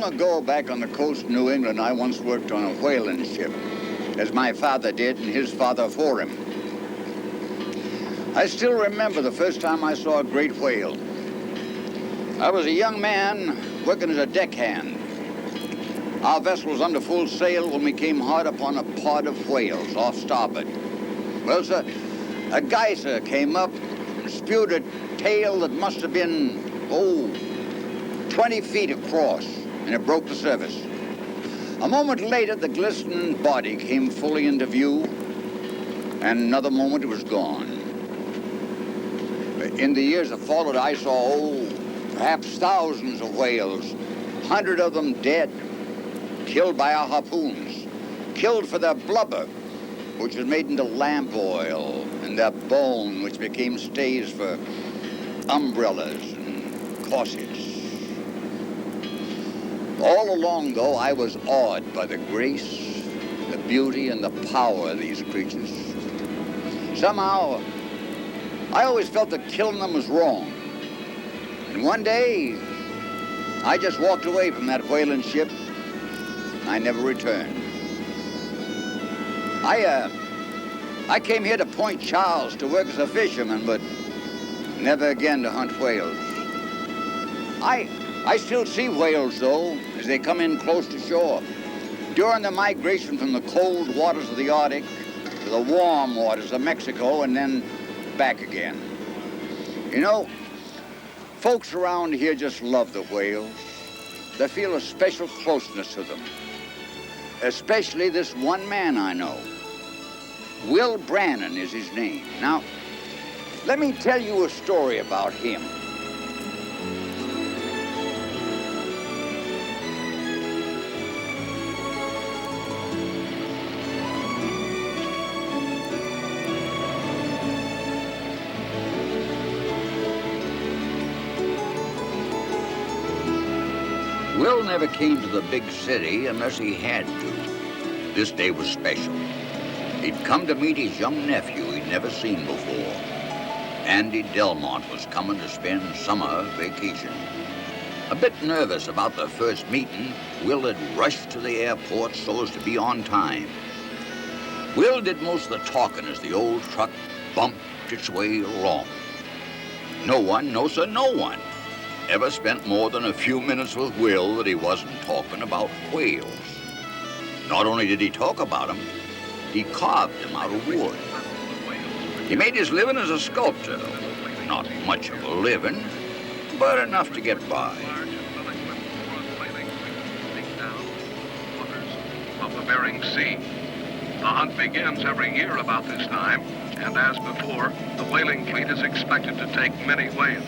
ago, back on the coast of New England, I once worked on a whaling ship, as my father did and his father for him. I still remember the first time I saw a great whale. I was a young man working as a deckhand. Our vessel was under full sail when we came hard upon a pod of whales off starboard. Well, sir, a geyser came up and spewed a tail that must have been, 20 feet across, and it broke the surface. A moment later, the glistening body came fully into view, and another moment it was gone. In the years that followed, I saw, perhaps thousands of whales, 100 of them dead, killed by our harpoons, killed for their blubber, which was made into lamp oil, and their bone, which became stays for umbrellas and corsets. All along, though, I was awed by the grace, the beauty, and the power of these creatures. Somehow, I always felt that killing them was wrong. And one day, I just walked away from that whaling ship. I never returned. I came here to Point Charles to work as a fisherman, but never again to hunt whales. I still see whales, though, as they come in close to shore. During the migration from the cold waters of the Arctic to the warm waters of Mexico and then back again. You know, folks around here just love the whales. They feel a special closeness to them. Especially this one man I know. Will Brannon is his name. Now, let me tell you a story about him. Will never came to the big city unless he had to. This day was special. He'd come to meet his young nephew he'd never seen before. Andy Delmont was coming to spend summer vacation. A bit nervous about the first meeting, Will had rushed to the airport so as to be on time. Will did most of the talking as the old truck bumped its way along. No one, no sir, no one, ever spent more than a few minutes with Will that he wasn't talking about whales. Not only did he talk about them, he carved them out of wood. He made his living as a sculptor. Not much of a living, but enough to get by. Of the Bering Sea. The hunt begins every year about this time, and as before, the whaling fleet is expected to take many whales.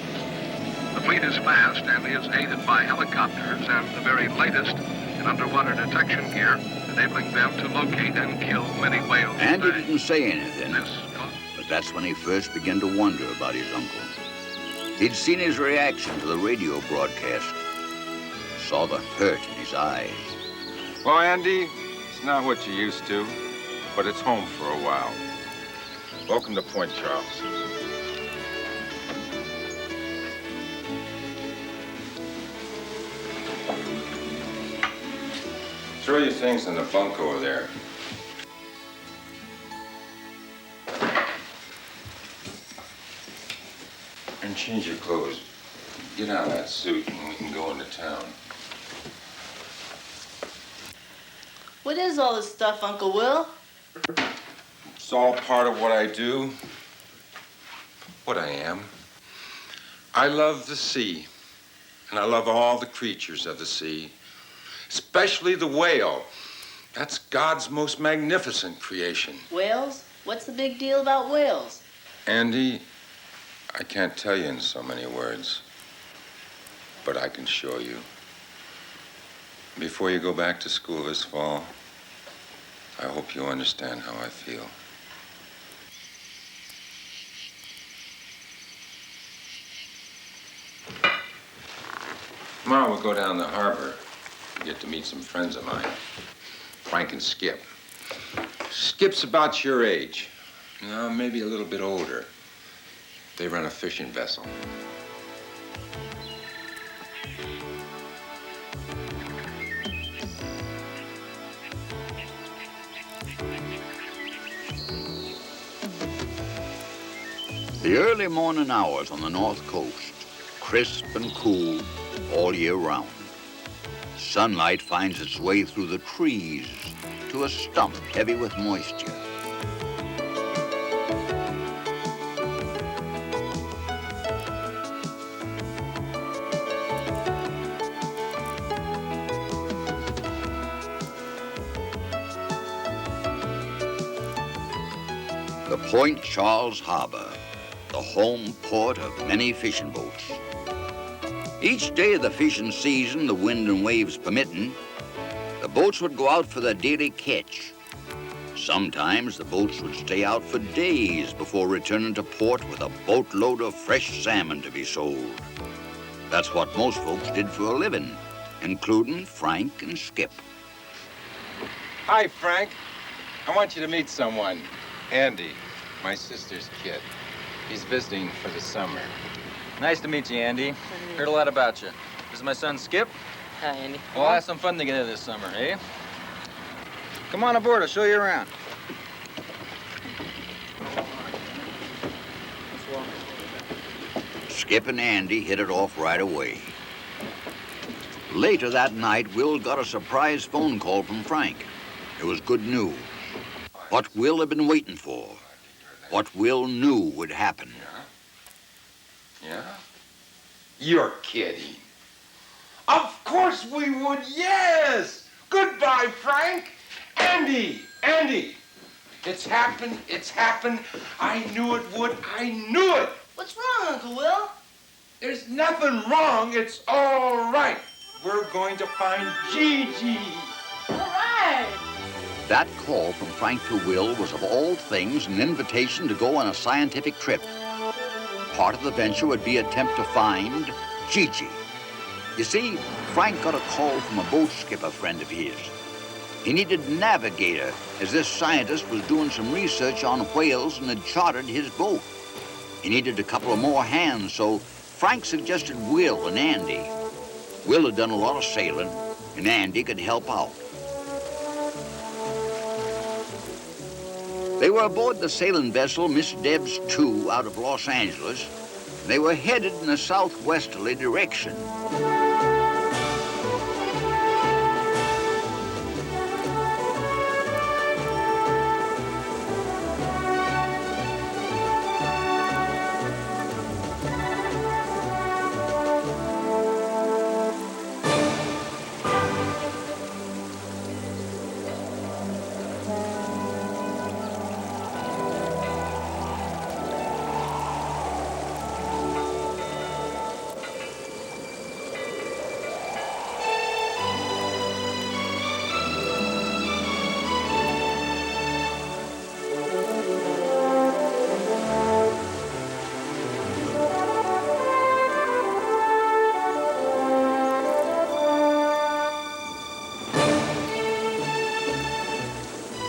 The fleet is fast and is aided by helicopters and the very latest in underwater detection gear, enabling them to locate and kill many whales. Andy didn't say anything, but that's when he first began to wonder about his uncle. He'd seen his reaction to the radio broadcast, saw the hurt in his eyes. Well, Andy, it's not what you used to, but it's home for a while. Welcome to Point Charles. Throw your things in the bunk over there. And change your clothes. Get out of that suit and we can go into town. What is all this stuff, Uncle Will? It's all part of what I do. What I am. I love the sea. And I love all the creatures of the sea. Especially the whale. That's God's most magnificent creation. Whales? What's the big deal about whales? Andy, I can't tell you in so many words, but I can show you. Before you go back to school this fall, I hope you understand how I feel. Tomorrow we'll go down the harbor. Get to meet some friends of mine, Frank and Skip. Skip's about your age, maybe a little bit older. They run a fishing vessel. The early morning hours on the North Coast, crisp and cool all year round. Sunlight finds its way through the trees to a stump heavy with moisture. The Point Charles Harbor, the home port of many fishing boats. Each day of the fishing season, the wind and waves permitting, the boats would go out for their daily catch. Sometimes the boats would stay out for days before returning to port with a boatload of fresh salmon to be sold. That's what most folks did for a living, including Frank and Skip. Hi, Frank. I want you to meet someone. Andy, my sister's kid. He's visiting for the summer. Nice to meet you, Andy. Heard a lot about you. This is my son, Skip. Hi, Andy. Well, I'll have some fun together this summer, eh? Come on aboard, I'll show you around. Skip and Andy hit it off right away. Later that night, Will got a surprise phone call from Frank. It was good news. What Will had been waiting for. What Will knew would happen. Yeah? You're kidding. Of course we would, yes! Goodbye, Frank. Andy! It's happened. I knew it would. I knew it. What's wrong, Uncle Will? There's nothing wrong. It's all right. We're going to find Gigi. All right. That call from Frank to Will was of all things an invitation to go on a scientific trip. Part of the venture would be an attempt to find Gigi. You see, Frank got a call from a boat skipper friend of his. He needed a navigator, as this scientist was doing some research on whales and had chartered his boat. He needed a couple of more hands, so Frank suggested Will and Andy. Will had done a lot of sailing, and Andy could help out. They were aboard the sailing vessel Miss Debs II out of Los Angeles. They were headed in a southwesterly direction.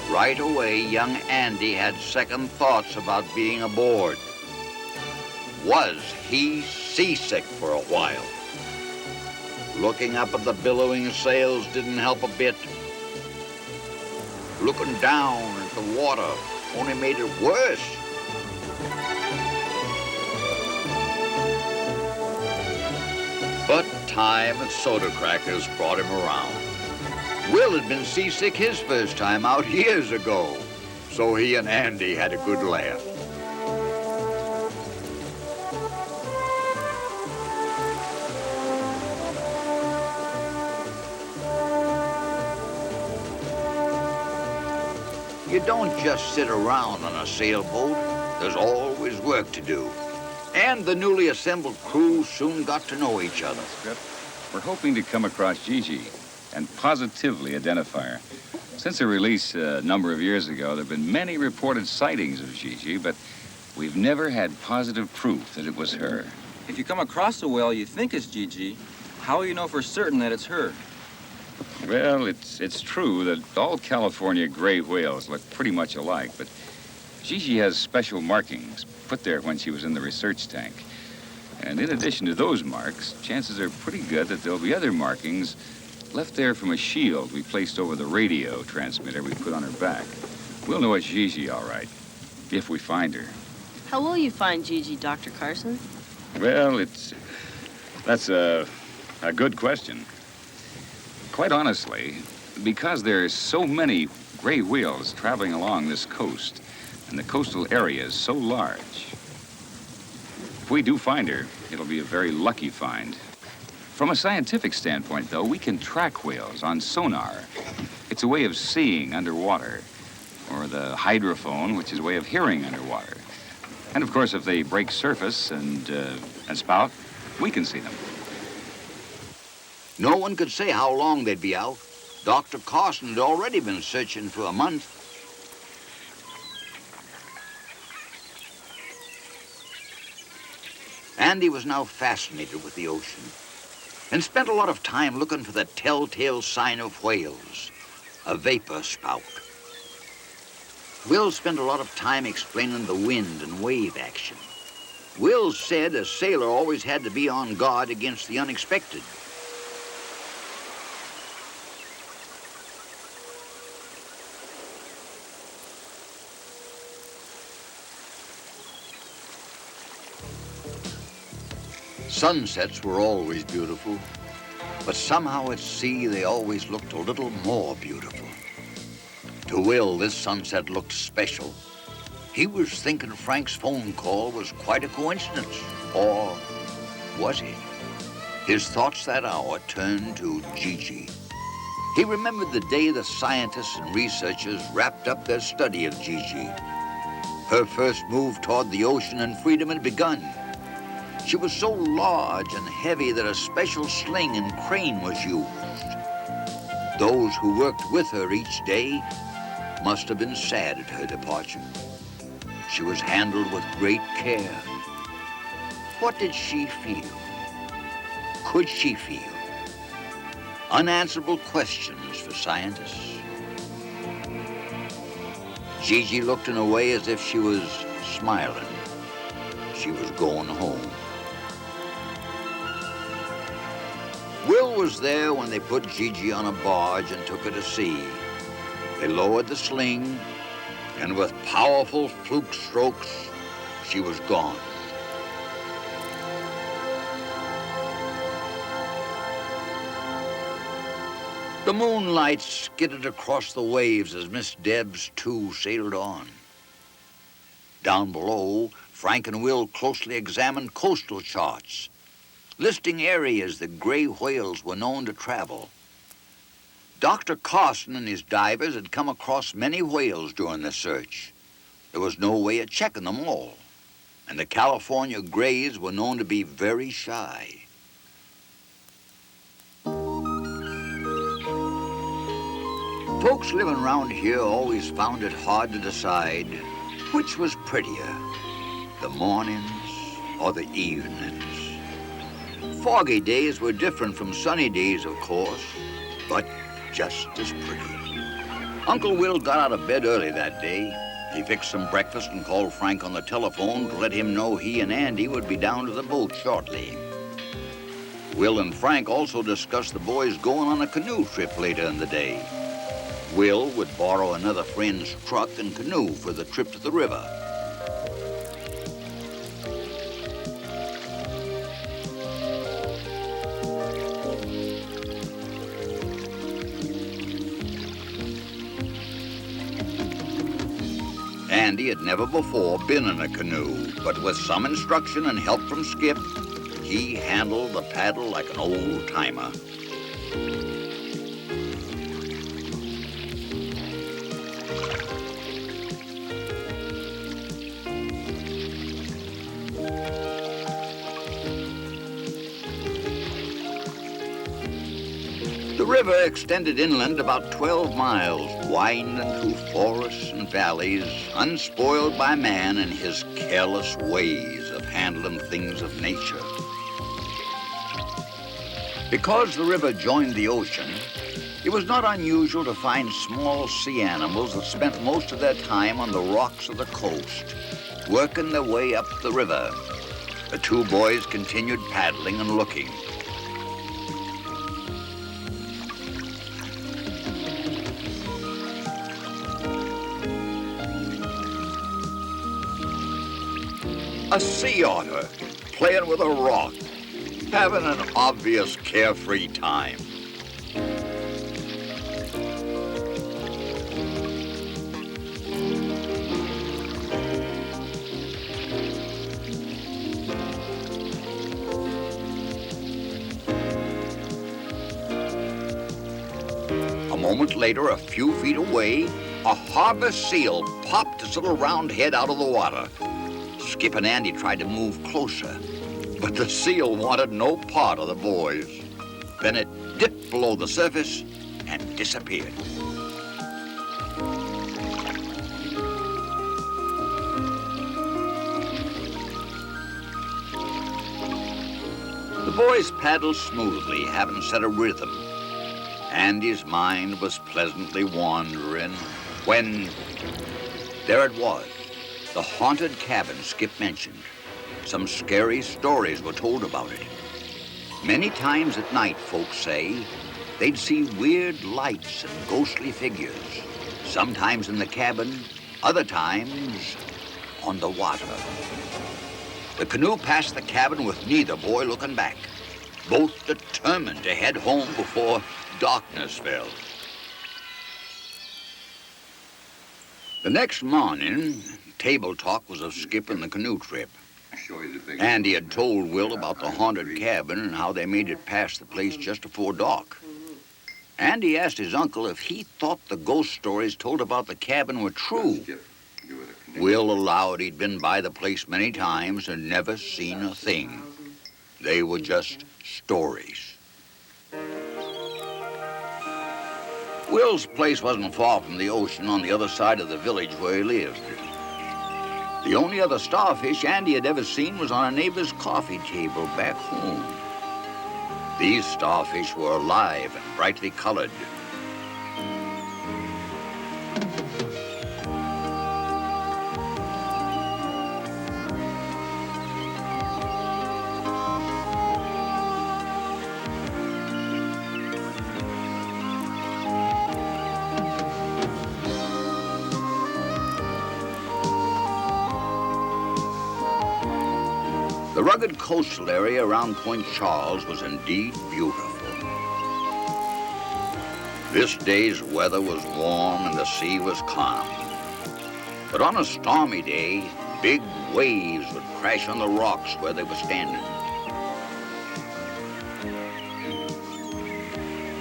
Right away, young Andy had second thoughts about being aboard. Was he seasick for a while? Looking up at the billowing sails didn't help a bit. Looking down at the water only made it worse. But time and soda crackers brought him around. Will had been seasick his first time out years ago, so he and Andy had a good laugh. You don't just sit around on a sailboat. There's always work to do. And the newly assembled crew soon got to know each other. We're hoping to come across Gigi and positively identify her. Since her release a number of years ago, there have been many reported sightings of Gigi, but we've never had positive proof that it was her. If you come across a whale you think is Gigi, how will you know for certain that it's her? Well, it's true that all California gray whales look pretty much alike, but Gigi has special markings put there when she was in the research tank. And in addition to those marks, chances are pretty good that there'll be other markings left there from a shield we placed over the radio transmitter we put on her back. We'll know it's Gigi, all right, if we find her. How will you find Gigi, Dr. Carson? Well, that's a good question. Quite honestly, because there's so many gray whales traveling along this coast, and the coastal area is so large. If we do find her, it'll be a very lucky find. From a scientific standpoint, though, we can track whales on sonar. It's a way of seeing underwater, or the hydrophone, which is a way of hearing underwater. And of course, if they break surface and spout, we can see them. No one could say how long they'd be out. Dr. Carson had already been searching for a month. Andy was now fascinated with the ocean and spent a lot of time looking for the telltale sign of whales, a vapor spout. Will spent a lot of time explaining the wind and wave action. Will said a sailor always had to be on guard against the unexpected. Sunsets were always beautiful, but somehow at sea they always looked a little more beautiful. To Will, this sunset looked special. He was thinking Frank's phone call was quite a coincidence, or was it? His thoughts that hour turned to Gigi. He remembered the day the scientists and researchers wrapped up their study of Gigi. Her first move toward the ocean and freedom had begun. She was so large and heavy that a special sling and crane was used. Those who worked with her each day must have been sad at her departure. She was handled with great care. What did she feel? Could she feel? Unanswerable questions for scientists. Gigi looked in a way as if she was smiling. She was going home. Will was there when they put Gigi on a barge and took her to sea. They lowered the sling, and with powerful fluke strokes, she was gone. The moonlight skidded across the waves as Miss Debs, too, sailed on. Down below, Frank and Will closely examined coastal charts, listing areas that gray whales were known to travel. Dr. Carson and his divers had come across many whales during the search. There was no way of checking them all, and the California grays were known to be very shy. Folks living around here always found it hard to decide which was prettier, the mornings or the evenings. Foggy days were different from sunny days, of course, but just as pretty. Uncle Will got out of bed early that day. He fixed some breakfast and called Frank on the telephone to let him know he and Andy would be down to the boat shortly. Will and Frank also discussed the boys going on a canoe trip later in the day. Will would borrow another friend's truck and canoe for the trip to the river. Andy had never before been in a canoe, but with some instruction and help from Skip, he handled the paddle like an old-timer. The river extended inland about 12 miles, winding through forests and valleys, unspoiled by man and his careless ways of handling things of nature. Because the river joined the ocean, it was not unusual to find small sea animals that spent most of their time on the rocks of the coast, working their way up the river. The two boys continued paddling and looking. A sea otter playing with a rock, having an obvious carefree time. A moment later, a few feet away, a harbor seal popped its little round head out of the water. Skip and Andy tried to move closer, but the seal wanted no part of the boys. Then it dipped below the surface and disappeared. The boys paddled smoothly, having set a rhythm. Andy's mind was pleasantly wandering when there it was, the haunted cabin Skip mentioned. Some scary stories were told about it. Many times at night, folks say, they'd see weird lights and ghostly figures, sometimes in the cabin, other times on the water. The canoe passed the cabin with neither boy looking back, both determined to head home before darkness fell. The next morning, table talk was of Skip and the canoe trip. Andy had told Will about the haunted cabin and how they made it past the place just before dark. Andy asked his uncle if he thought the ghost stories told about the cabin were true. Will allowed he'd been by the place many times and never seen a thing. They were just stories. Will's place wasn't far from the ocean on the other side of the village where he lived. The only other starfish Andy had ever seen was on a neighbor's coffee table back home. These starfish were alive and brightly colored. The rugged coastal area around Point Charles was indeed beautiful. This day's weather was warm and the sea was calm. But on a stormy day, big waves would crash on the rocks where they were standing.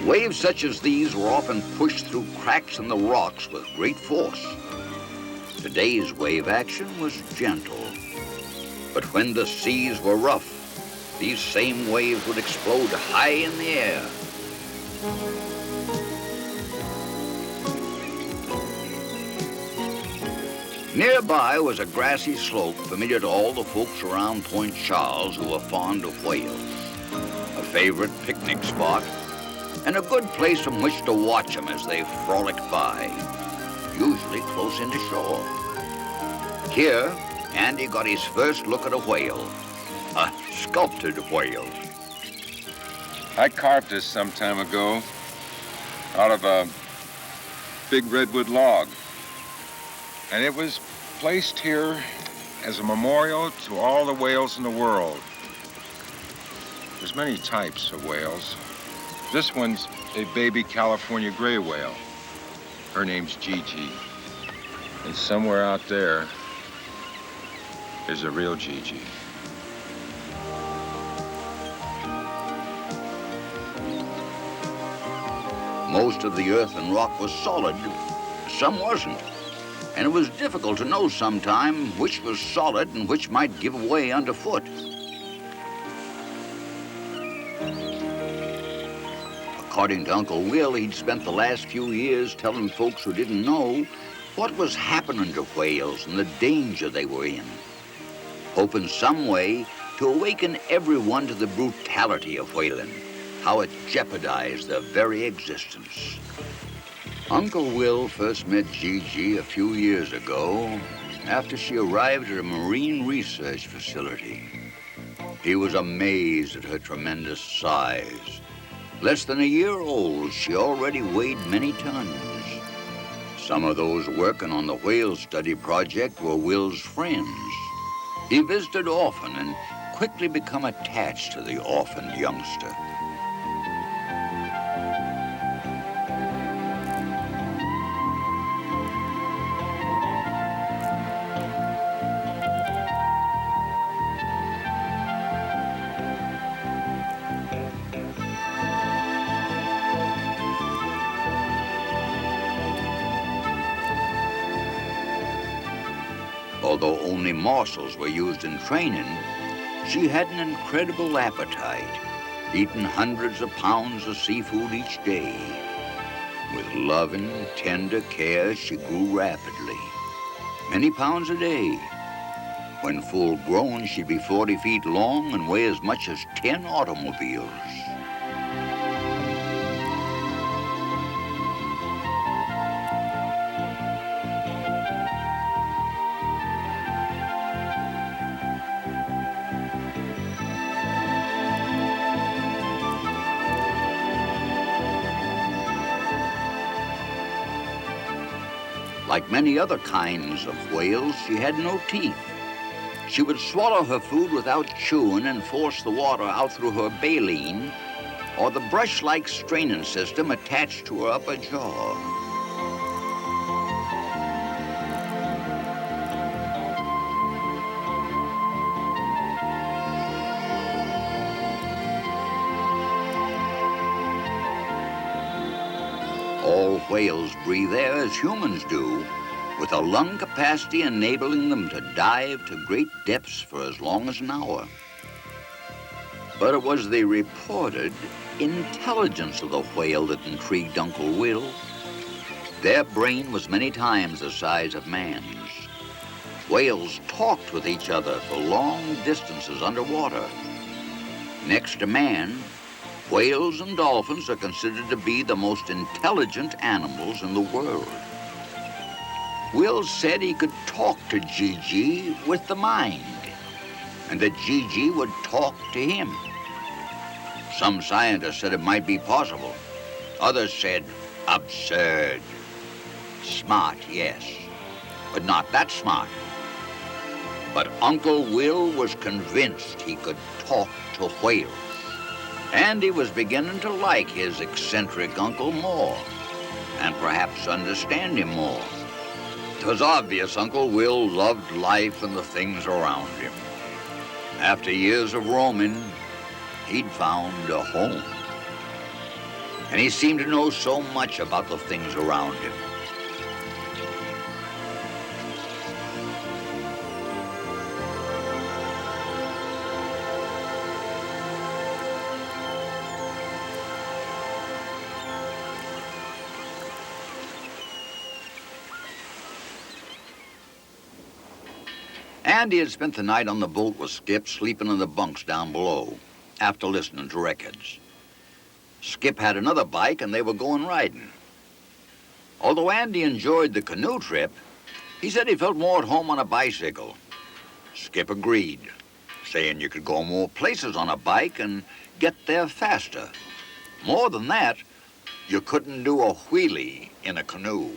Waves such as these were often pushed through cracks in the rocks with great force. Today's wave action was gentle. But when the seas were rough, these same waves would explode high in the air. Nearby was a grassy slope familiar to all the folks around Point Charles who were fond of whales, a favorite picnic spot, and a good place from which to watch them as they frolicked by, usually close into shore. Here, Andy got his first look at a whale, a sculpted whale. I carved this some time ago out of a big redwood log. And it was placed here as a memorial to all the whales in the world. There's many types of whales. This one's a baby California gray whale. Her name's Gigi. And somewhere out there, there's a real Gigi. Most of the earth and rock was solid, some wasn't. And it was difficult to know sometime which was solid and which might give way underfoot. According to Uncle Will, he'd spent the last few years telling folks who didn't know what was happening to whales and the danger they were in, hoping some way to awaken everyone to the brutality of whaling, how it jeopardized their very existence. Uncle Will first met Gigi a few years ago after she arrived at a marine research facility. He was amazed at her tremendous size. Less than a year old, she already weighed many tons. Some of those working on the whale study project were Will's friends. He visited often and quickly become attached to the orphaned youngster. Although only morsels were used in training, she had an incredible appetite, eating hundreds of pounds of seafood each day. With loving, tender care, she grew rapidly, many pounds a day. When full grown, she'd be 40 feet long and weigh as much as 10 automobiles. Like many other kinds of whales, she had no teeth. She would swallow her food without chewing and force the water out through her baleen or the brush-like straining system attached to her upper jaw. All whales breathe air as humans do, with a lung capacity enabling them to dive to great depths for as long as an hour. But it was the reported intelligence of the whale that intrigued Uncle Will. Their brain was many times the size of man's. Whales talked with each other for long distances underwater. Next to man, whales and dolphins are considered to be the most intelligent animals in the world. Will said he could talk to Gigi with the mind, and that Gigi would talk to him. Some scientists said it might be possible. Others said, absurd. Smart, yes, but not that smart. But Uncle Will was convinced he could talk to whales. And he was beginning to like his eccentric uncle more, and perhaps understand him more. It was obvious Uncle Will loved life and the things around him. After years of roaming, he'd found a home. And he seemed to know so much about the things around him. Andy had spent the night on the boat with Skip, sleeping in the bunks down below, after listening to records. Skip had another bike, and they were going riding. Although Andy enjoyed the canoe trip, he said he felt more at home on a bicycle. Skip agreed, saying you could go more places on a bike and get there faster. More than that, you couldn't do a wheelie in a canoe.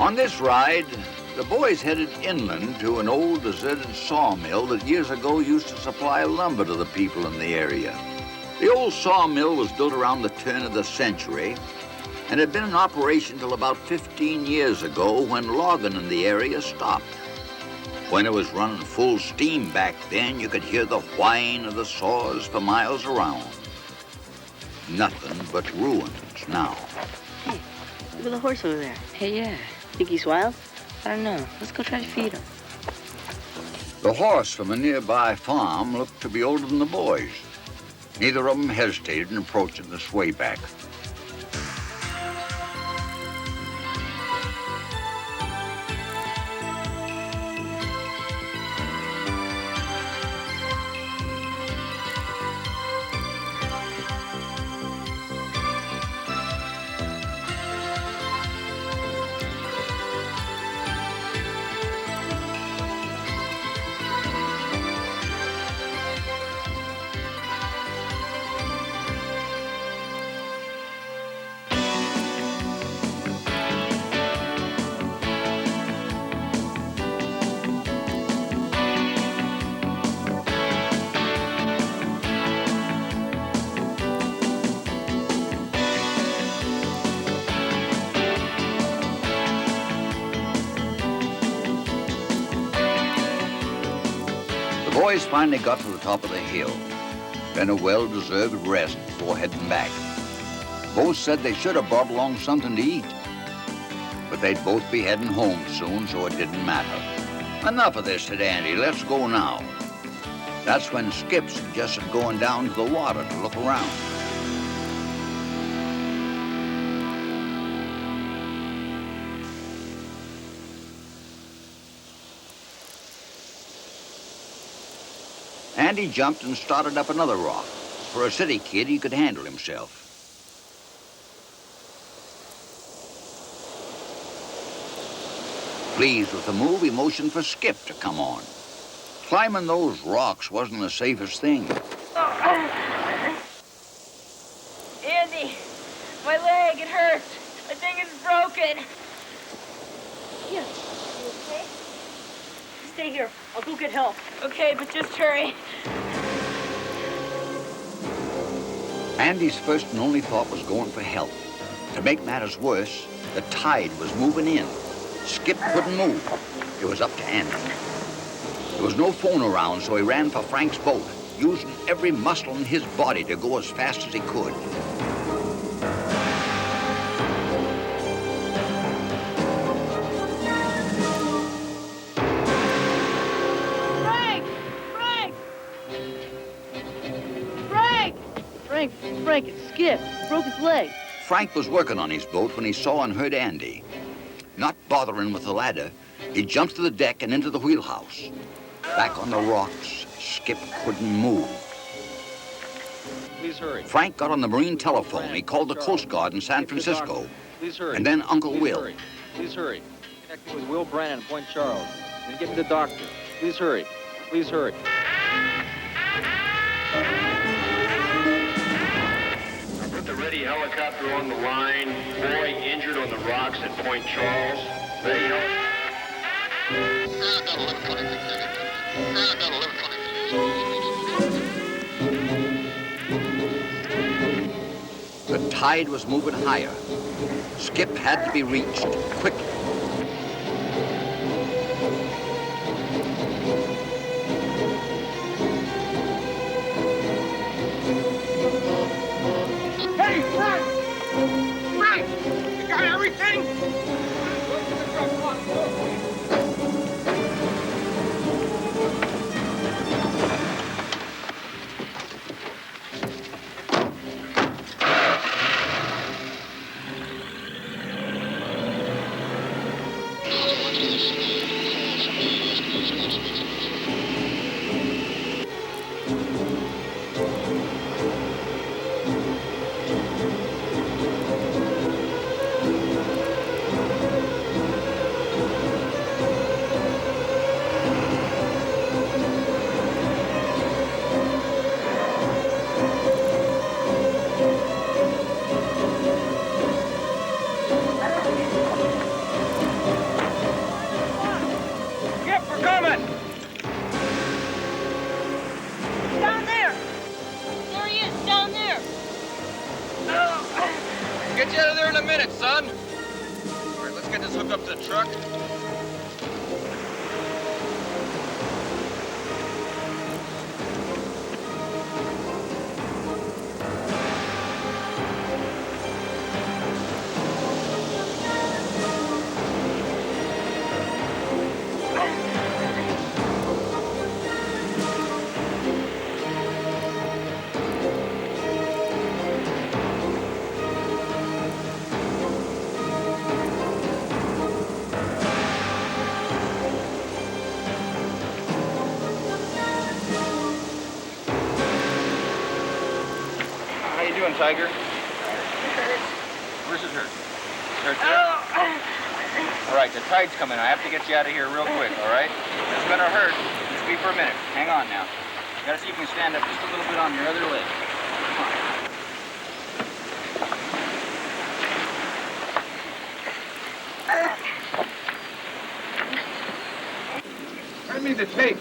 On this ride, The boys headed inland to an old deserted sawmill that years ago used to supply lumber to the people in the area. The old sawmill was built around the turn of the century and had been in operation till about 15 years ago when logging in the area stopped. When it was running full steam back then, you could hear the whine of the saws for miles around. Nothing but ruins now. Hey, look at the horse over there. Hey, yeah. Think he's wild? I don't know. Let's go try to feed him. The horse from a nearby farm looked to be older than the boys. Neither of them hesitated in approaching the swayback. The boys finally got to the top of the hill. Then a well-deserved rest before heading back. Both said they should have brought along something to eat. But they'd both be heading home soon, so it didn't matter. Enough of this, said Andy. Let's go now. That's when Skip suggested going down to the water to look around. Andy jumped and started up another rock. For a city kid, he could handle himself. Pleased with the move, he motioned for Skip to come on. Climbing those rocks wasn't the safest thing. Andy, my leg, it hurts. My thing is broken. Here, you okay? Stay here. I'll go get help. Okay, but just hurry. Andy's first and only thought was going for help. To make matters worse, the tide was moving in. Skip couldn't move. It was up to Andy. There was no phone around, so he ran for Frank's boat, using every muscle in his body to go as fast as he could. Frank, it's Skip. Broke his leg. Frank was working on his boat when he saw and heard Andy. Not bothering with the ladder, he jumped to the deck and into the wheelhouse. Back on the rocks, Skip couldn't move. Please hurry. Frank got on the marine telephone. He called the Coast Guard in San Francisco. Please hurry. And then Uncle Please Will. Hurry. Please hurry. Connect me with Will Brannon, Point Charles. Then get me the doctor. Please hurry. Please hurry. Put the ready helicopter on the line. Boy injured on the rocks at Point Charles. Ready helicopter. The tide was moving higher. Skip had to be reached quickly. Hey, Frank! Frank! You got everything? minute, son. All right, let's get this hooked up to the truck. How you doing, Tiger? It hurts. Where's it hurt? It hurt there? All right, the tide's coming. I have to get you out of here real quick, all right? It's gonna hurt. Just be for a minute. Hang on now. Gotta see if you can stand up just a little bit on your other leg. Come on. Hand me the tape.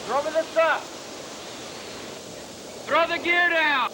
Throw me the stuff. Throw the gear down.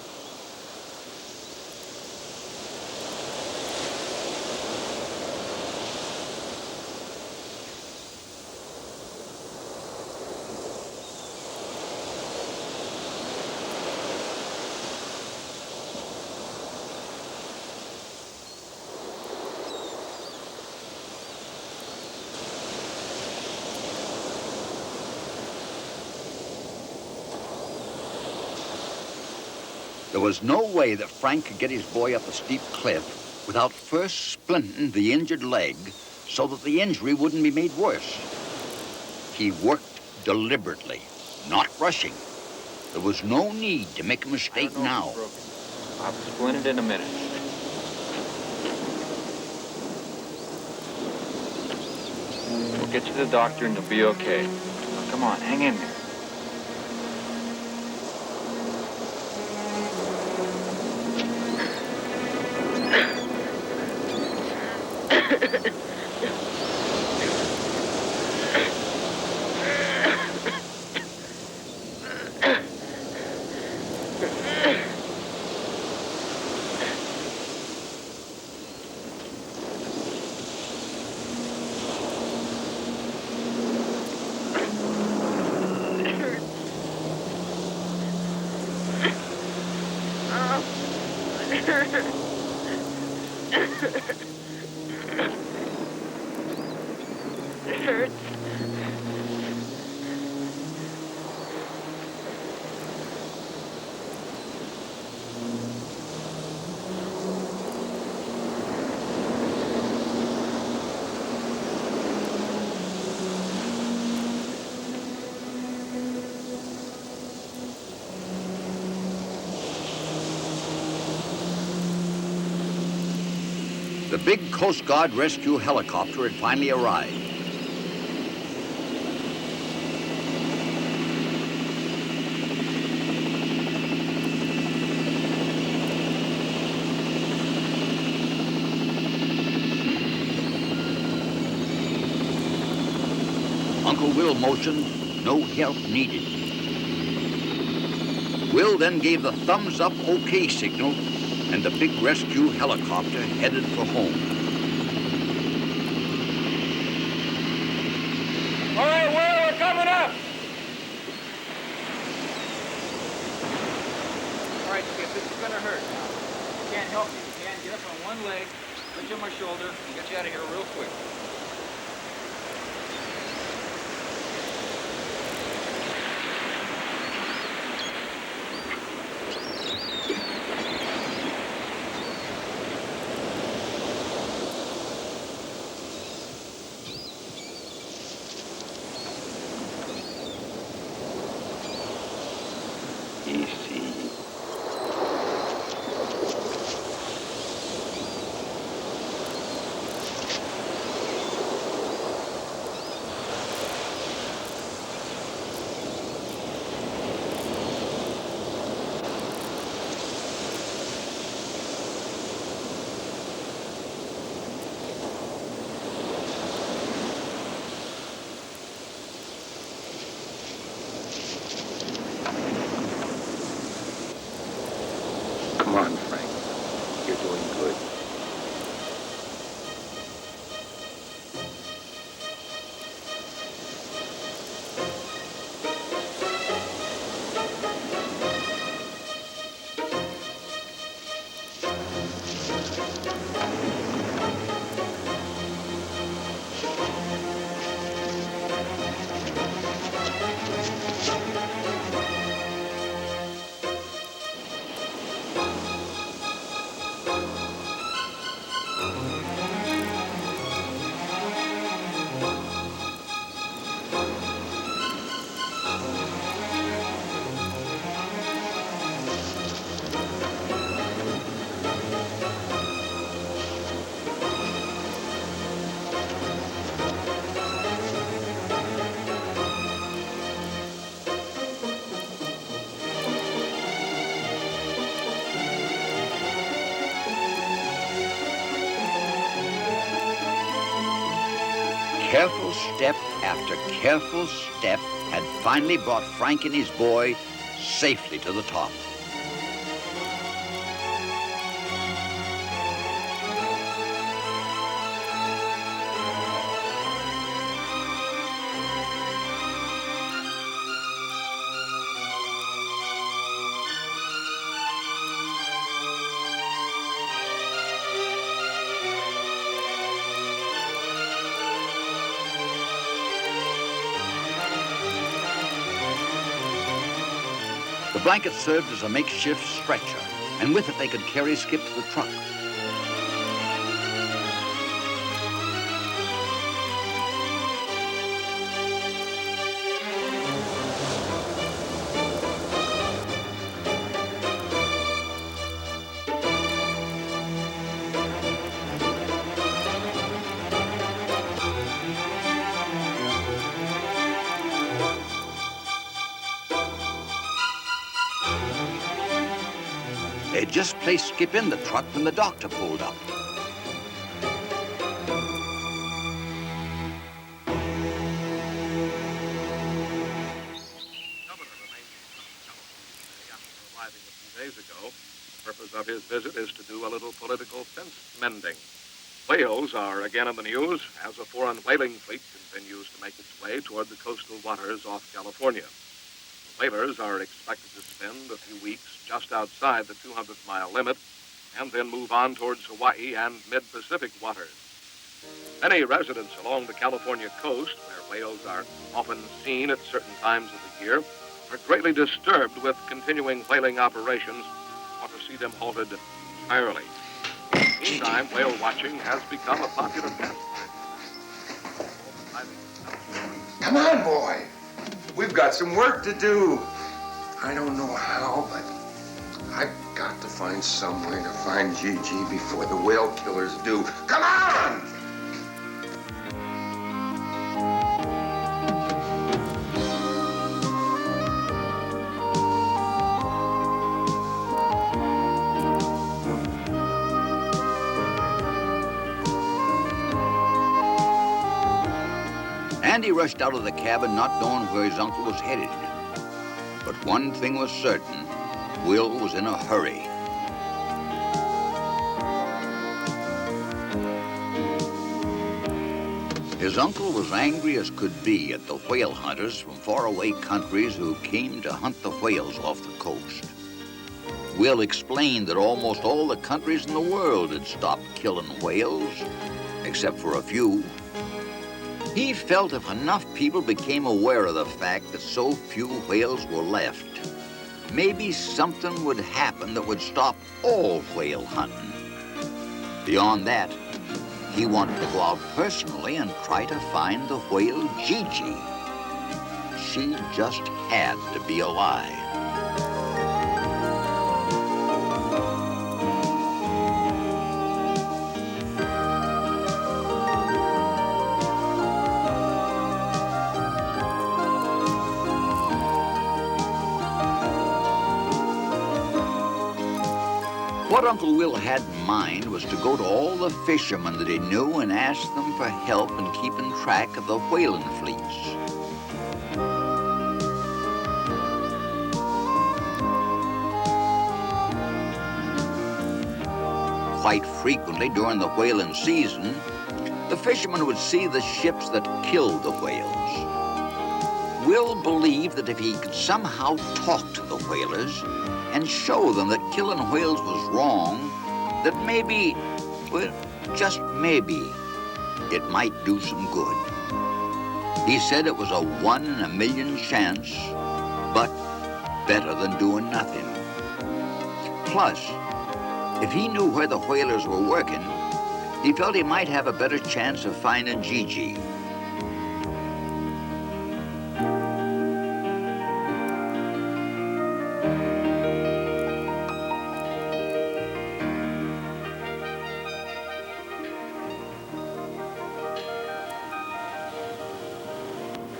There was no way that Frank could get his boy up a steep cliff without first splinting the injured leg so that the injury wouldn't be made worse. He worked deliberately, not rushing. There was no need to make a mistake now. I'll splint it in a minute. We'll get you to the doctor and you'll be okay. Come on, hang in there. It hurts. The big Coast Guard rescue helicopter had finally arrived. Uncle Will motioned, no help needed. Will then gave the thumbs up OK signal, and the big rescue helicopter headed for home. All right, Will, we're coming up. All right, Skip, this is gonna hurt now. Can't help you. You can get up on one leg, put you on my shoulder, and get you out of here real quick. careful step after careful step had finally brought Frank and his boy safely to the top. The blanket served as a makeshift stretcher, and with it they could carry Skip to the truck. They'd just placed Skip in the truck when the doctor pulled up. Arriving a few days ago. The purpose of his visit is to do a little political fence mending. Whales are again in the news as a foreign whaling fleet continues to make its way toward the coastal waters off California. Whalers are expected to spend a few weeks just outside the 200-mile limit and then move on towards Hawaii and mid-Pacific waters. Many residents along the California coast, where whales are often seen at certain times of the year, are greatly disturbed with continuing whaling operations and want to see them halted entirely. Meantime, whale watching has become a popular pastime. Come on, boy. We've got some work to do. I don't know how, but I've got to find some way to find Gigi before the whale killers do. Come on! Andy rushed out of the cabin not knowing where his uncle was headed. But one thing was certain, Will was in a hurry. His uncle was angry as could be at the whale hunters from faraway countries who came to hunt the whales off the coast. Will explained that almost all the countries in the world had stopped killing whales, except for a few. He felt if enough people became aware of the fact that so few whales were left, maybe something would happen that would stop all whale hunting. Beyond that, he wanted to go out personally and try to find the whale Gigi. She just had to be alive. What Uncle Will had in mind was to go to all the fishermen that he knew and ask them for help in keeping track of the whaling fleets. Quite frequently during the whaling season, the fishermen would see the ships that killed the whales. Will believed that if he could somehow talk to the whalers and show them that killing whales was wrong, that maybe, well, just maybe, it might do some good. He said it was a 1 in a million chance, but better than doing nothing. Plus, if he knew where the whalers were working, he felt he might have a better chance of finding Gigi.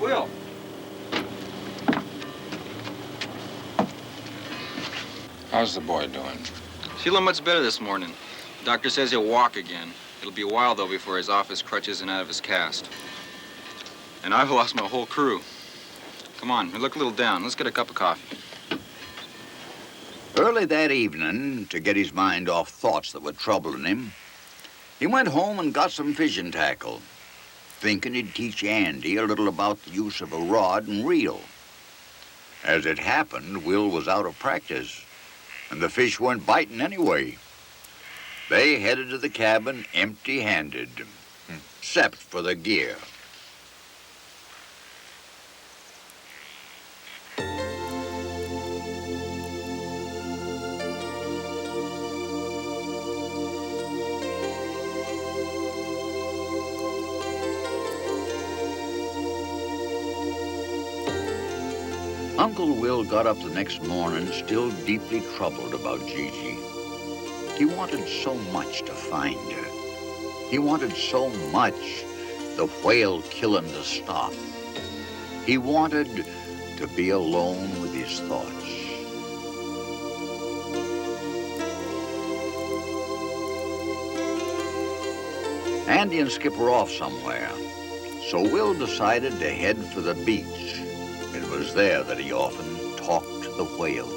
Will. How's the boy doing? Feeling much better this morning. Doctor says he'll walk again. It'll be a while, though, before he's off his crutches and out of his cast. And I've lost my whole crew. Come on, look a little down. Let's get a cup of coffee. Early that evening, to get his mind off thoughts that were troubling him, he went home and got some fishing tackle, thinking he'd teach Andy a little about the use of a rod and reel. As it happened, Will was out of practice, and the fish weren't biting anyway. They headed to the cabin empty-handed, except for the gear. Uncle Will got up the next morning still deeply troubled about Gigi. He wanted so much to find her. He wanted so much the whale killing to stop. He wanted to be alone with his thoughts. Andy and Skip were off somewhere, so Will decided to head for the beach. It was there that he often talked to the whales.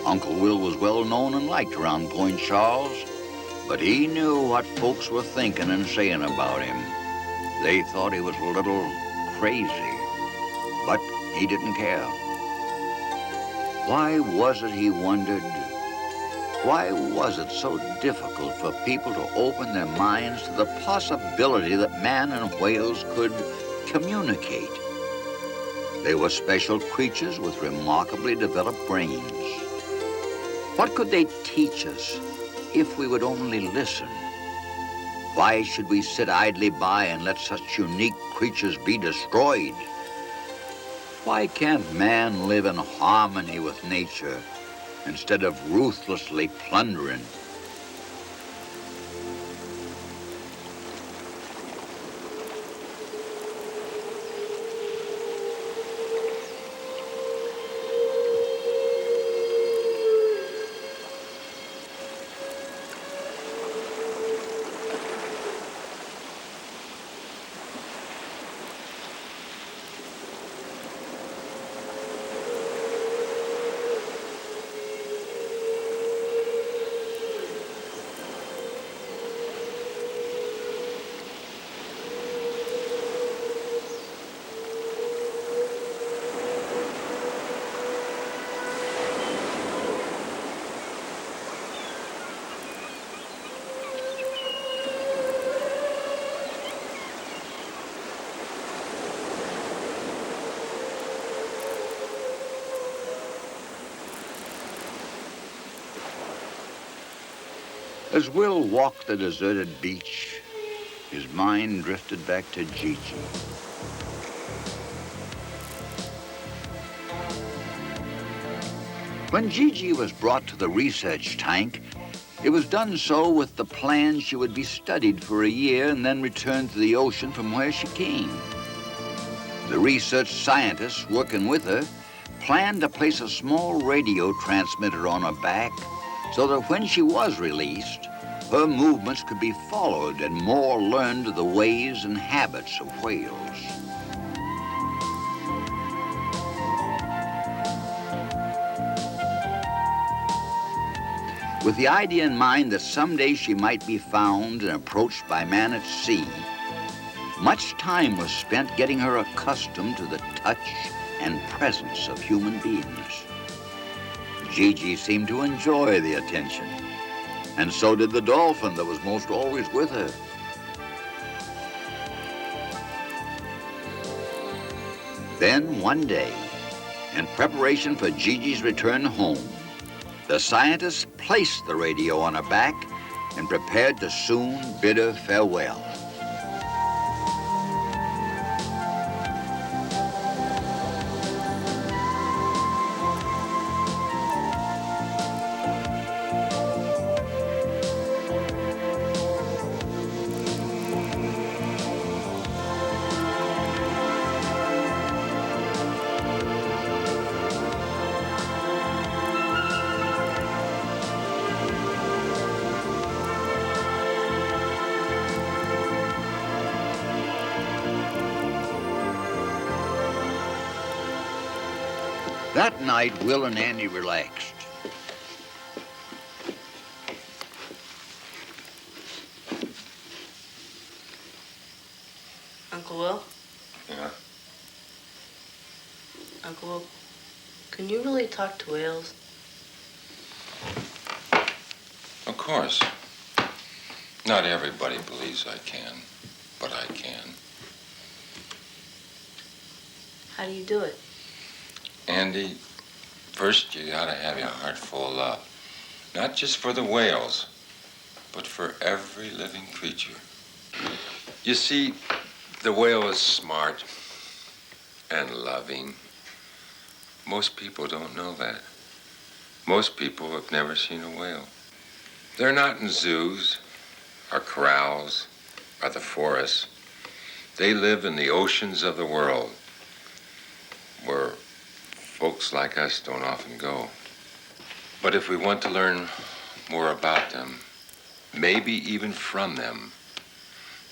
Uncle Will was well known and liked around Point Charles, but he knew what folks were thinking and saying about him. They thought he was a little crazy, but he didn't care. Why was it, he wondered, why was it so difficult for people to open their minds to the possibility that man and whales could communicate? They were special creatures with remarkably developed brains. What could they teach us if we would only listen? Why should we sit idly by and let such unique creatures be destroyed? Why can't man live in harmony with nature instead of ruthlessly plundering? As Will walked the deserted beach, his mind drifted back to Gigi. When Gigi was brought to the research tank, it was done so with the plan she would be studied for a year and then returned to the ocean from where she came. The research scientists working with her planned to place a small radio transmitter on her back so that when she was released, her movements could be followed and more learned the ways and habits of whales. With the idea in mind that someday she might be found and approached by man at sea, much time was spent getting her accustomed to the touch and presence of human beings. Gigi seemed to enjoy the attention, and so did the dolphin that was most always with her. Then one day, in preparation for Gigi's return home, the scientists placed the radio on her back and prepared to soon bid her farewell. That night, Will and Andy relaxed. Uncle Will? Yeah? Uncle Will, can you really talk to whales? Of course. Not everybody believes I can, but I can. How do you do it? Andy, first you gotta have your heart full of love. Not just for the whales, but for every living creature. You see, the whale is smart and loving. Most people don't know that. Most people have never seen a whale. They're not in zoos or corrals or the forests. They live in the oceans of the world, where folks like us don't often go. But if we want to learn more about them, maybe even from them,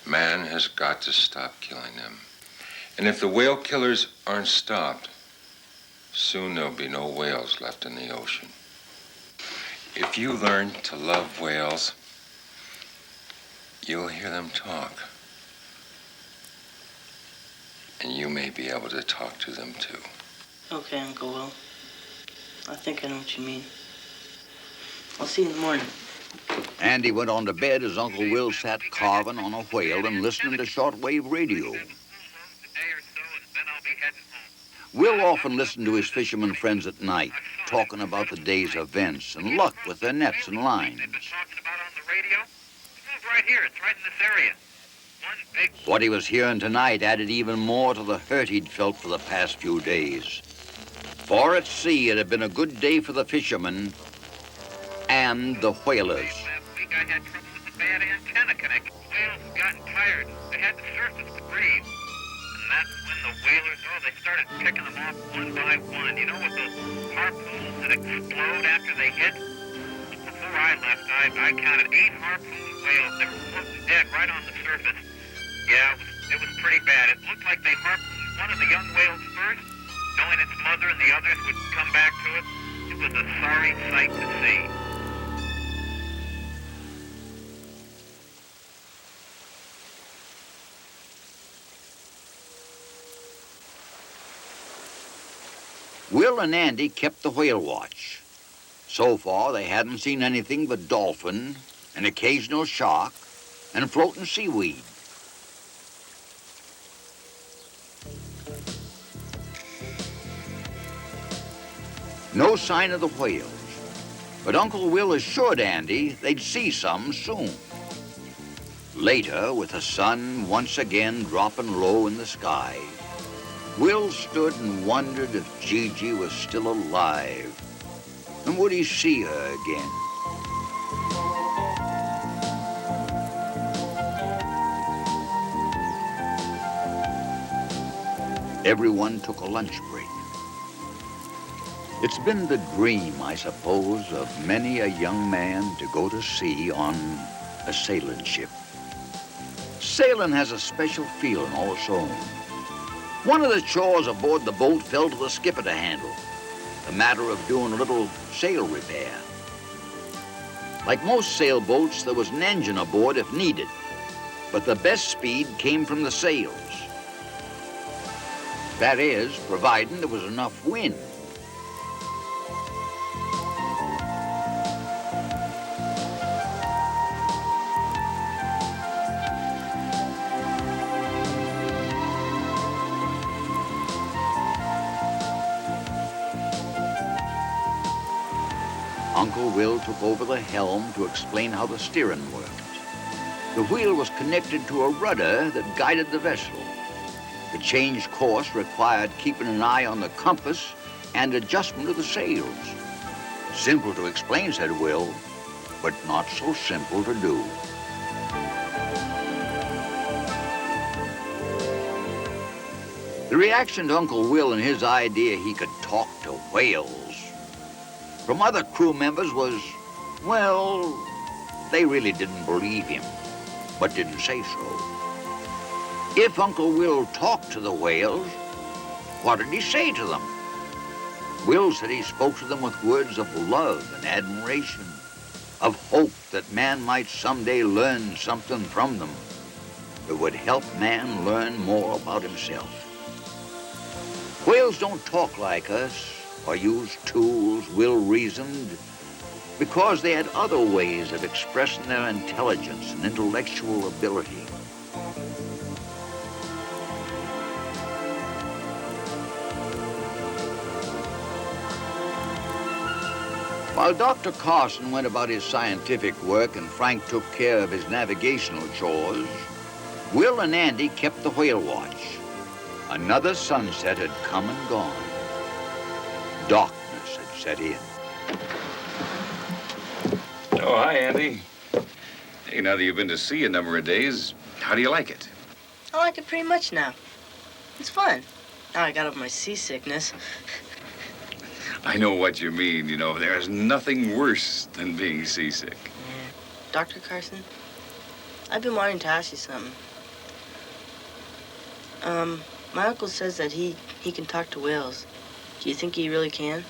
man has got to stop killing them. And if the whale killers aren't stopped, soon there'll be no whales left in the ocean. If you learn to love whales, you'll hear them talk. And you may be able to talk to them too. Okay, Uncle Will. I think I know what you mean. I'll see you in the morning. Andy went on to bed as Uncle Will sat carving on a whale and listening to shortwave radio. Will often listened to his fishermen friends at night, talking about the day's events and luck with their nets and lines. What he was hearing tonight added even more to the hurt he'd felt for the past few days. For at sea, it had been a good day for the fishermen and the whalers. Last week I had trouble with the bad antenna connection. Whales had gotten tired. They had to surface to breathe. And that's when the whalers, they started picking them off one by one. You know, with those harpoons that explode after they hit? Before I left, I counted 8 harpoon whales. They were floating dead right on the surface. Yeah, it was pretty bad. It looked like they harpooned one of the young whales first, knowing its mother and the others would come back to it. It was a sorry sight to see. Will and Andy kept the whale watch. So far, they hadn't seen anything but dolphin, an occasional shark, and floating seaweed. No sign of the whales, but Uncle Will assured Andy they'd see some soon. Later, with the sun once again dropping low in the sky, Will stood and wondered if Gigi was still alive, and would he see her again? Everyone took a lunch break. It's been the dream, I suppose, of many a young man to go to sea on a sailing ship. Sailing has a special feeling all its own. One of the chores aboard the boat fell to the skipper to handle, the matter of doing a little sail repair. Like most sailboats, there was an engine aboard if needed, but the best speed came from the sails. That is, providing there was enough wind. Uncle Will took over the helm to explain how the steering worked. The wheel was connected to a rudder that guided the vessel. The changed course required keeping an eye on the compass and adjustment of the sails. Simple to explain, said Will, but not so simple to do. The reaction to Uncle Will and his idea he could talk to whales from other crew members was, well, they really didn't believe him, but didn't say so. If Uncle Will talked to the whales, what did he say to them? Will said he spoke to them with words of love and admiration, of hope that man might someday learn something from them that would help man learn more about himself. Whales don't talk like us or use tools Will reasoned because they had other ways of expressing their intelligence and intellectual ability. While Dr. Carson went about his scientific work and Frank took care of his navigational chores, Will and Andy kept the whale watch. Another sunset had come and gone. Darkness had set in. Oh, hi, Andy. Hey, now that you've been to sea a number of days, how do you like it? I like it pretty much now. It's fun. Now I got over my seasickness. I know what you mean. You know, there's nothing worse than being seasick. Yeah. Dr. Carson, I've been wanting to ask you something. My uncle says that he can talk to whales. Do you think he really can?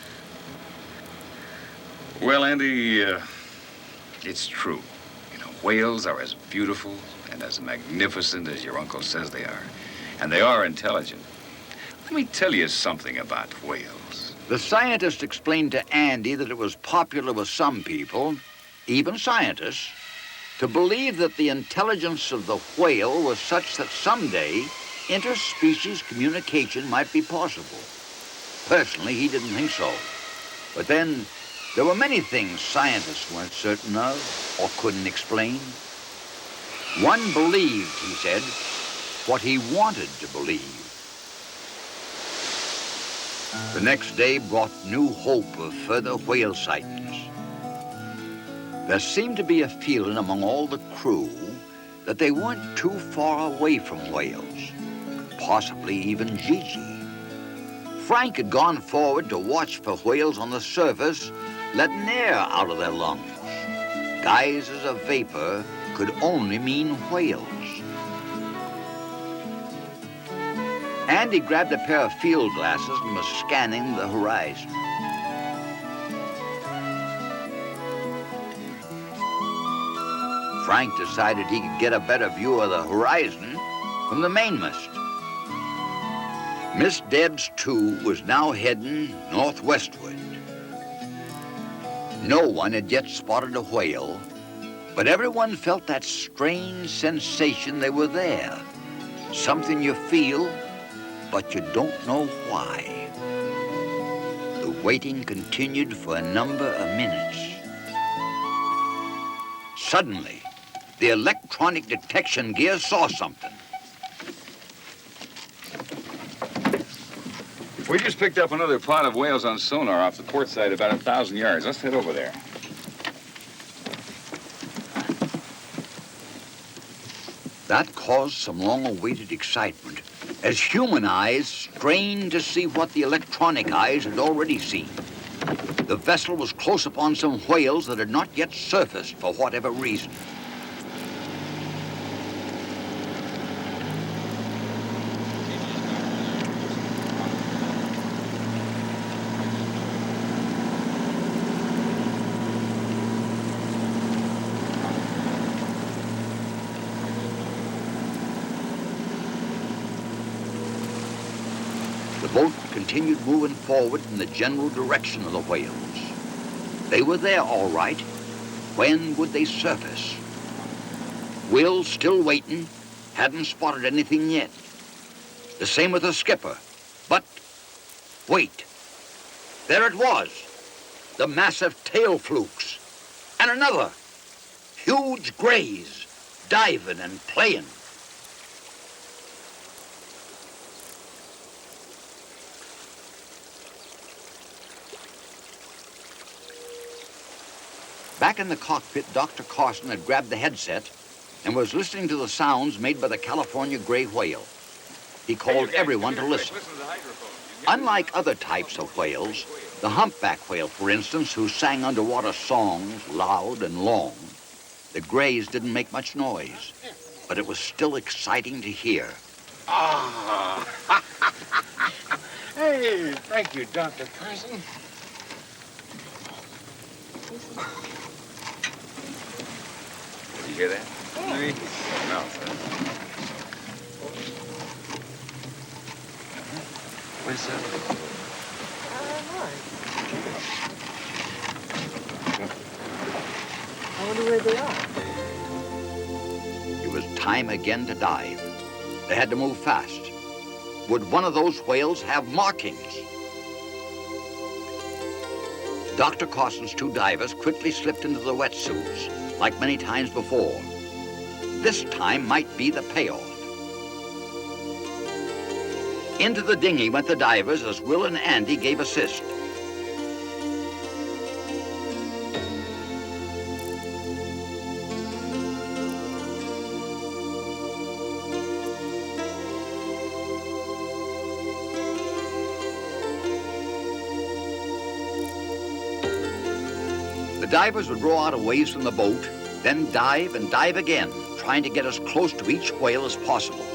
Well, Andy, it's true. You know, whales are as beautiful and as magnificent as your uncle says they are. And they are intelligent. Let me tell you something about whales. The scientist explained to Andy that it was popular with some people, even scientists, to believe that the intelligence of the whale was such that someday interspecies communication might be possible. Personally, he didn't think so. But then, there were many things scientists weren't certain of or couldn't explain. One believed, he said, what he wanted to believe. The next day brought new hope of further whale sightings. There seemed to be a feeling among all the crew that they weren't too far away from whales, possibly even Gigi. Frank had gone forward to watch for whales on the surface, letting air out of their lungs. Geysers of vapor could only mean whales. Andy grabbed a pair of field glasses and was scanning the horizon. Frank decided he could get a better view of the horizon from the mainmast. Miss Debs, too, was now heading northwestward. No one had yet spotted a whale, but everyone felt that strange sensation they were there. Something you feel, but you don't know why. The waiting continued for a number of minutes. Suddenly, the electronic detection gear saw something. We just picked up another pod of whales on sonar off the port side about 1,000 yards. Let's head over there. That caused some long-awaited excitement as human eyes strained to see what the electronic eyes had already seen. The vessel was close upon some whales that had not yet surfaced for whatever reason. The boat continued moving forward in the general direction of the whales. They were there, all right. When would they surface? Will, still waiting, hadn't spotted anything yet. The same with the skipper. But, wait. There it was. The massive tail flukes. And another. Huge grays, diving and playing. Back in the cockpit, Dr. Carson had grabbed the headset and was listening to the sounds made by the California gray whale. He called everyone to listen. Unlike other types of whales, the humpback whale, for instance, who sang underwater songs loud and long, the grays didn't make much noise, but it was still exciting to hear. Hey, Hey, thank you, Dr. Carson. Did you hear that? Yeah. Smells, huh? What's that? I wonder where they are. It was time again to dive. They had to move fast. Would one of those whales have markings? Dr. Carson's two divers quickly slipped into the wetsuits, like many times before. This time might be the payoff. Into the dinghy went the divers as Will and Andy gave assist. The divers would row out a ways from the boat, then dive and dive again, trying to get as close to each whale as possible.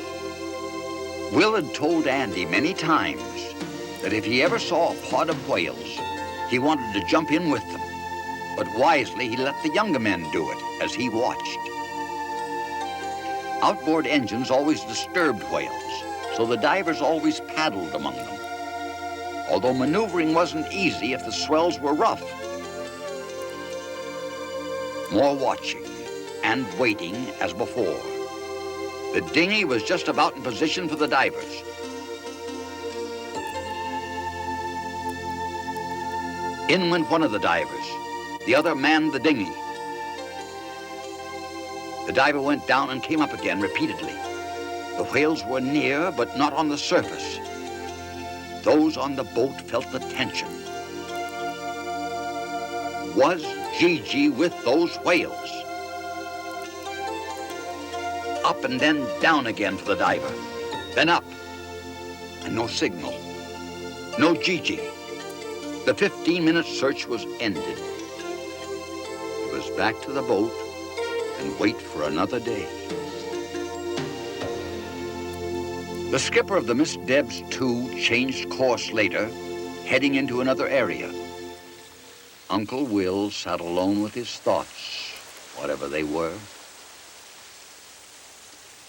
Will had told Andy many times that if he ever saw a pod of whales, he wanted to jump in with them. But wisely, he let the younger men do it as he watched. Outboard engines always disturbed whales, so the divers always paddled among them. Although maneuvering wasn't easy if the swells were rough. More watching and waiting as before. The dinghy was just about in position for the divers. In went one of the divers. The other manned the dinghy. The diver went down and came up again repeatedly. The whales were near, but not on the surface. Those on the boat felt the tension. Was Gigi with those whales? Up and then down again for the diver. Then up. And no signal. No Gigi. The 15-minute search was ended. It was back to the boat and wait for another day. The skipper of the Miss Debs 2 changed course later, heading into another area. Uncle Will sat alone with his thoughts, whatever they were.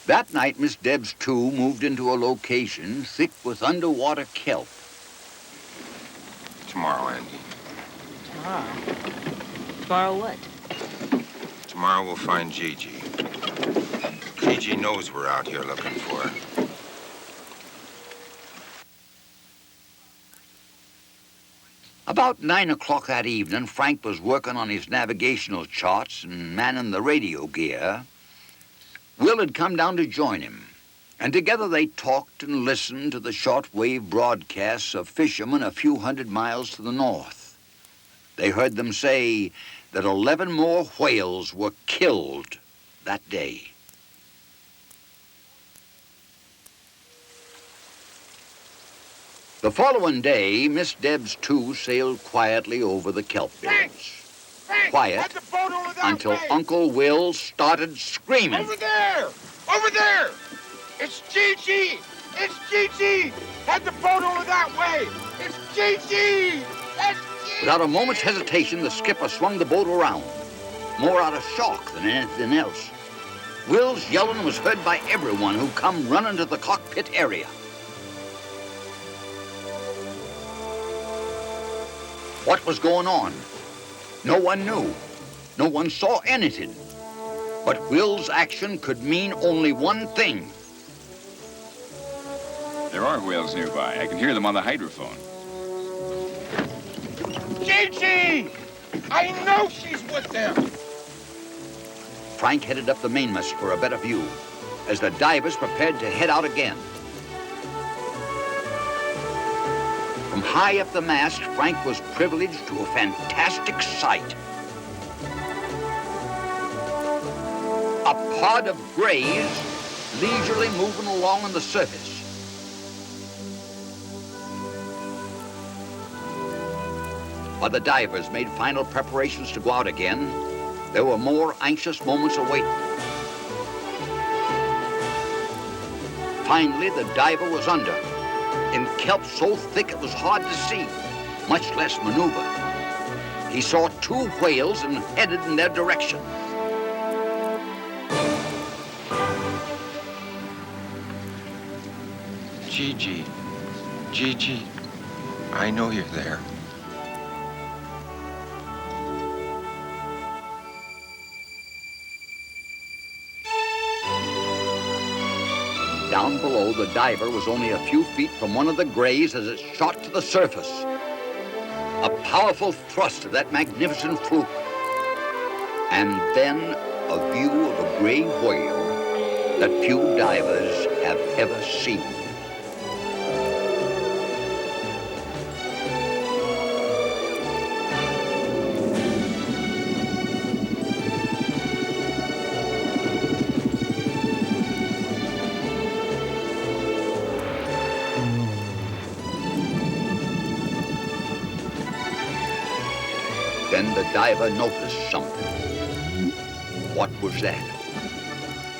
That night, Miss Debs 2 moved into a location thick with underwater kelp. Tomorrow, Andy. Tomorrow? Tomorrow what? Tomorrow we'll find Gigi. Gigi knows we're out here looking for her. About 9 o'clock that evening, Frank was working on his navigational charts and manning the radio gear. Will had come down to join him, and together they talked and listened to the shortwave broadcasts of fishermen a few hundred miles to the north. They heard them say that 11 more whales were killed that day. The following day, Miss Debs 2 sailed quietly over the kelp beds. Quiet until Uncle Will started screaming. Over there! Over there! It's Gigi! It's Gigi! Head the boat over that way! It's Gigi! It's Gigi! Without a moment's hesitation, the skipper swung the boat around, more out of shock than anything else. Will's yelling was heard by everyone who come running to the cockpit area. What was going on? No one knew. No one saw anything. But Will's action could mean only one thing. There are whales nearby. I can hear them on the hydrophone. Gigi! I know she's with them! Frank headed up the mainmast for a better view as the divers prepared to head out again. From high up the mast, Frank was privileged to a fantastic sight. A pod of grays leisurely moving along on the surface. While the divers made final preparations to go out again, there were more anxious moments awaiting. Finally, the diver was under. in kelp so thick it was hard to see, much less maneuver. He saw 2 whales and headed in their direction. Gigi, Gigi, I know you're there. Down below, the diver was only a few feet from one of the grays as it shot to the surface. A powerful thrust of that magnificent fluke. And then a view of a gray whale that few divers have ever seen. Then the diver noticed something. What was that?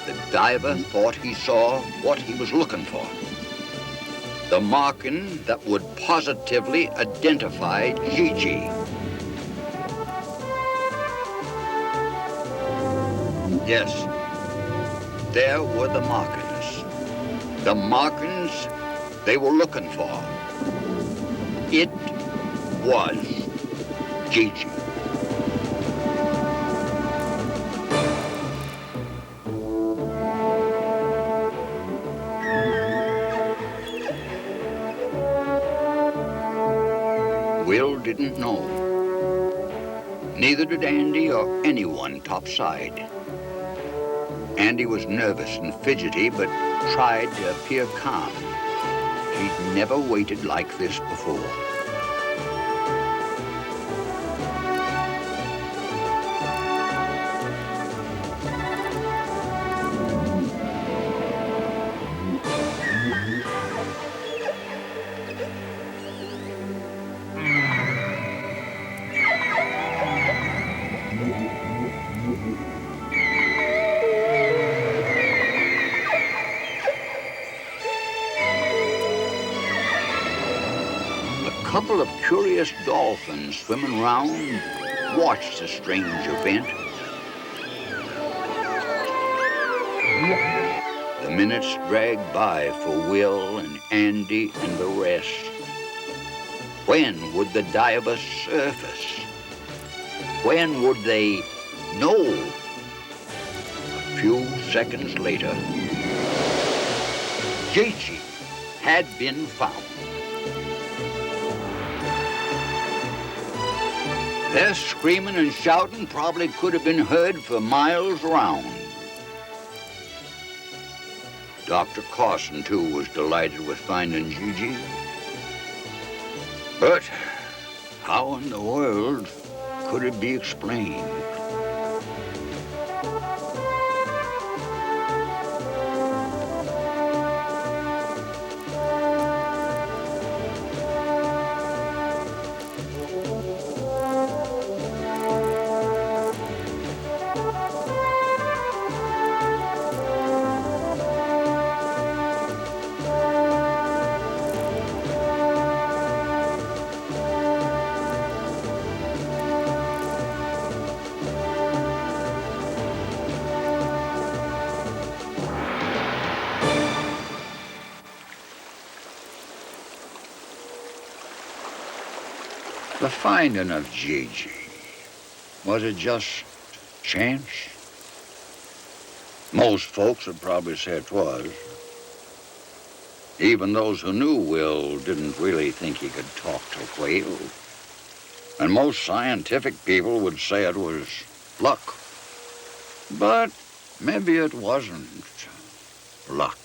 The diver thought he saw what he was looking for. The marking that would positively identify Gigi. Yes, there were the markings. The markings they were looking for. It was Gigi. Will didn't know. Neither did Andy or anyone topside. Andy was nervous and fidgety, but tried to appear calm. He'd never waited like this before. A couple of curious dolphins swimming round watched the strange event. The minutes dragged by for Will and Andy and the rest. When would the diver surface? When would they know? A few seconds later, Gigi had been found. Their screaming and shouting probably could have been heard for miles around. Dr. Carson, too, was delighted with finding Gigi. But how in the world could it be explained? The finding of Gigi, was it just chance? Most folks would probably say it was. Even those who knew Will didn't really think he could talk to whales. And most scientific people would say it was luck. But maybe it wasn't luck.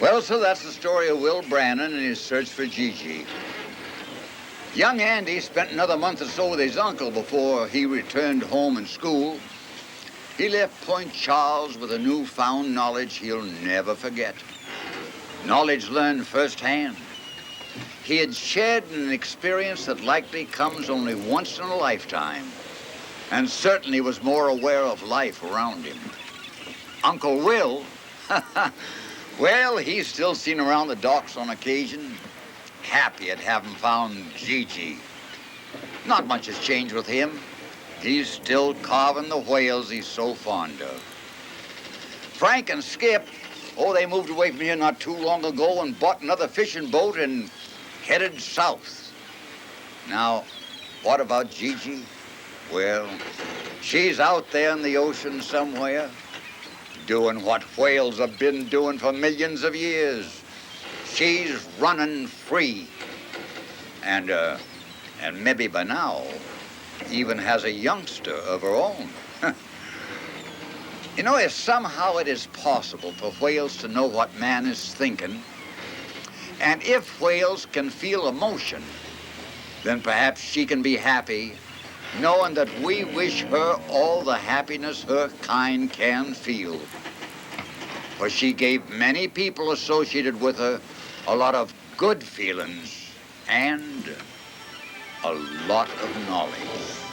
Well, so that's the story of Will Brannon and his search for Gigi. Young Andy spent another month or so with his uncle before he returned home and school. He left Point Charles with a newfound knowledge he'll never forget. Knowledge learned firsthand. he had shared an experience that likely comes only once in a lifetime, and certainly was more aware of life around him. Uncle Will, well, he's still seen around the docks on occasion, happy at having found Gigi. Not much has changed with him. He's still carving the whales he's so fond of. Frank and Skip, oh, they moved away from here not too long ago and bought another fishing boat and headed south. Now, what about Gigi? Well, she's out there in the ocean somewhere, doing what whales have been doing for millions of years. She's running free. And maybe by now, even has a youngster of her own. You know, if somehow it is possible for whales to know what man is thinking, and if whales can feel emotion, then perhaps she can be happy knowing that we wish her all the happiness her kind can feel. For she gave many people associated with her a lot of good feelings and a lot of knowledge.